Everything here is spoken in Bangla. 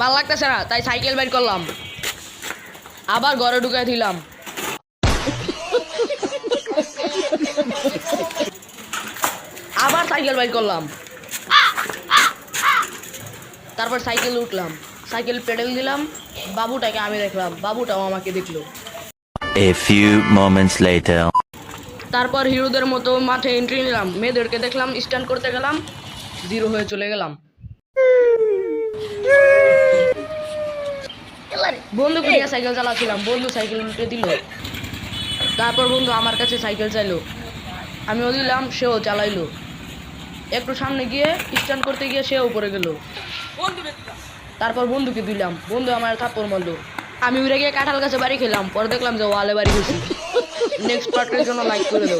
ভাল লাগতেছে না, তাই সাইকেল বের করলাম, আবার ঘরে ঢুকাই দিলাম। আবার সাইকেল বের করলাম, তারপর সাইকেল উঠলাম, সাইকেল পেডেল দিলাম, বাবুটাকে আমি দেখলাম, বাবুটাও আমাকে দেখলো। A few moments later. তারপর হিরোদের মতো মাঠে এন্ট্রি নিলাম, মেয়েদেরকে দেখলাম, স্ট্যান্ড করতে গেলাম, জিরো হয়ে চলে গেলাম। বন্ধুকে নিয়ে সাইকেল চালাচ্ছিলাম, বন্ধু সাইকেল উল্টে দিল। তারপর বন্ধু আমার কাছে সাইকেল চাইলো, আমিও দিলাম, সেও চালাইলো। একটু সামনে গিয়ে স্ট্যান্ড করতে গিয়ে সেও পড়ে গেল। তারপর বন্ধুকে দিলাম, বন্ধু আমার থাপ্পড় মারলো। আমি উড়ে গিয়ে কাঁঠাল গাছে বাড়ি খেলাম, পরে দেখলাম যে ওয়ালে বাড়ি গেছি। নেক্সট পার্টের জন্য লাইক করে দাও।